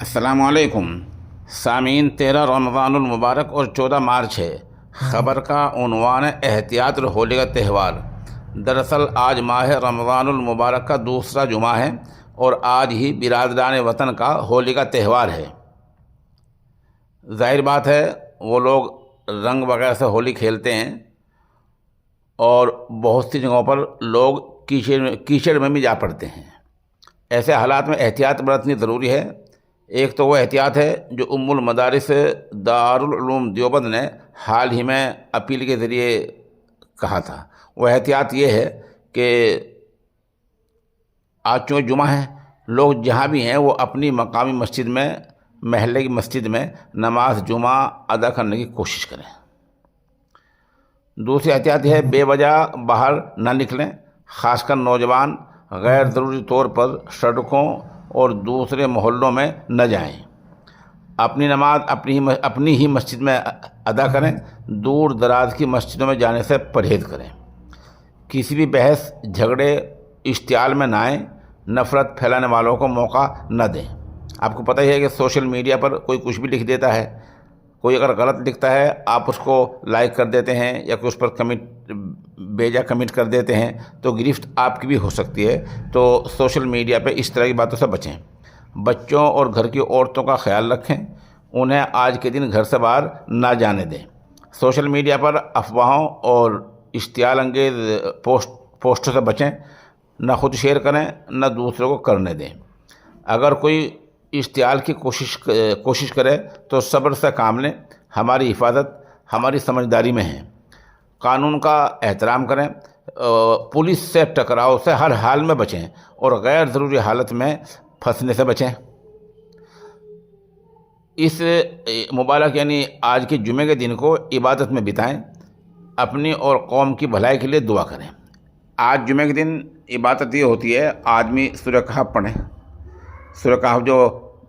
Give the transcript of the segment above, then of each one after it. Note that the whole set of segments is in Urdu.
السلام علیکم سامعین، 13 رمضان المبارک اور 14 مارچ ہے۔ خبر کا عنوان ہے احتیاط اور ہولی کا تہوار۔ دراصل آج ماہ رمضان المبارک کا دوسرا جمعہ ہے اور آج ہی برادران وطن کا ہولی کا تہوار ہے۔ ظاہر بات ہے وہ لوگ رنگ وغیرہ سے ہولی کھیلتے ہیں اور بہت سی جگہوں پر لوگ کیچڑ میں بھی جا پڑتے ہیں۔ ایسے حالات میں احتیاط برتنی ضروری ہے۔ ایک تو وہ احتیاط ہے جو ام المدارس دارالعلوم دیوبند نے حال ہی میں اپیل کے ذریعے کہا تھا۔ وہ احتیاط یہ ہے کہ آج چونکہ جمعہ ہے، لوگ جہاں بھی ہیں وہ اپنی مقامی مسجد میں، محلے کی مسجد میں نماز جمعہ ادا کرنے کی کوشش کریں۔ دوسری احتیاط یہ ہے بے وجہ باہر نہ نکلیں، خاص کر نوجوان غیر ضروری طور پر سڑکوں اور دوسرے محلوں میں نہ جائیں۔ اپنی نماز اپنی ہی مسجد میں ادا کریں، دور دراز کی مسجدوں میں جانے سے پرہیز کریں۔ کسی بھی بحث جھگڑے اشتعال میں نہ آئیں، نفرت پھیلانے والوں کو موقع نہ دیں۔ آپ کو پتہ ہی ہے کہ سوشل میڈیا پر کوئی کچھ بھی لکھ دیتا ہے، کوئی اگر غلط لکھتا ہے آپ اس کو لائک کر دیتے ہیں یا کوئی اس پر بیجا کمنٹ کر دیتے ہیں تو گرفت آپ کی بھی ہو سکتی ہے۔ تو سوشل میڈیا پہ اس طرح کی باتوں سے بچیں۔ بچوں اور گھر کی عورتوں کا خیال رکھیں، انہیں آج کے دن گھر سے باہر نہ جانے دیں۔ سوشل میڈیا پر افواہوں اور اشتعال انگیز پوسٹوں سے بچیں، نہ خود شیئر کریں نہ دوسروں کو کرنے دیں۔ اگر کوئی اشتعال کی کوشش کرے تو صبر سے کام لیں۔ ہماری حفاظت ہماری سمجھداری میں ہے۔ قانون کا احترام کریں، پولیس سے ٹکراؤ سے ہر حال میں بچیں اور غیر ضروری حالت میں پھنسنے سے بچیں۔ اس مبارک یعنی آج کے جمعے کے دن کو عبادت میں بتائیں، اپنی اور قوم کی بھلائی کے لیے دعا کریں۔ آج جمعے کے دن عبادت یہ ہوتی ہے آدمی سورہ کہف پڑھیں۔ سورہ کہف جو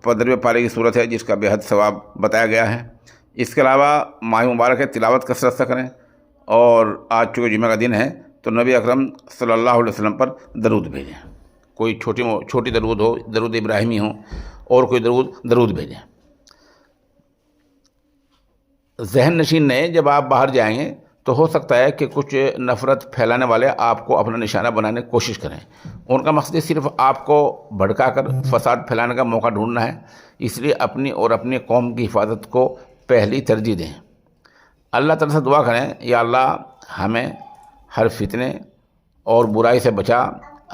15ویں پارے کی صورت ہے جس کا بے حد ثواب بتایا گیا ہے۔ اس کے علاوہ ماہ مبارک ہے تلاوت کثرت سے کریں، اور آج چونکہ جمعہ کا دن ہے تو نبی اکرم صلی اللہ علیہ وسلم پر درود بھیجیں۔ کوئی چھوٹی درود ہو، درود ابراہیمی ہو، اور کوئی درود بھیجیں۔ ذہن نشین نہیں، جب آپ باہر جائیں گے تو ہو سکتا ہے کہ کچھ نفرت پھیلانے والے آپ کو اپنا نشانہ بنانے کی کوشش کریں۔ ان کا مقصد صرف آپ کو بھڑکا کر فساد پھیلانے کا موقع ڈھونڈنا ہے۔ اس لیے اپنی اور اپنی قوم کی حفاظت کو پہلی ترجیح دیں۔ اللہ تعالیٰ سے دعا کریں، یا اللہ ہمیں ہر فتنے اور برائی سے بچا،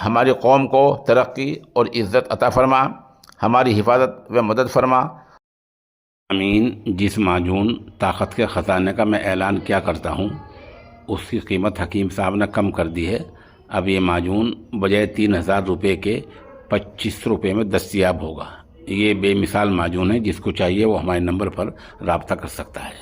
ہماری قوم کو ترقی اور عزت عطا فرما، ہماری حفاظت و مدد فرما۔ آمین۔ جس معجون طاقت کے خزانے کا میں اعلان کیا کرتا ہوں اس کی قیمت حکیم صاحب نے کم کر دی ہے۔ اب یہ معجون بجائے 3000 روپے کے 25 روپے میں دستیاب ہوگا۔ یہ بے مثال معجون ہے، جس کو چاہیے وہ ہمارے نمبر پر رابطہ کر سکتا ہے۔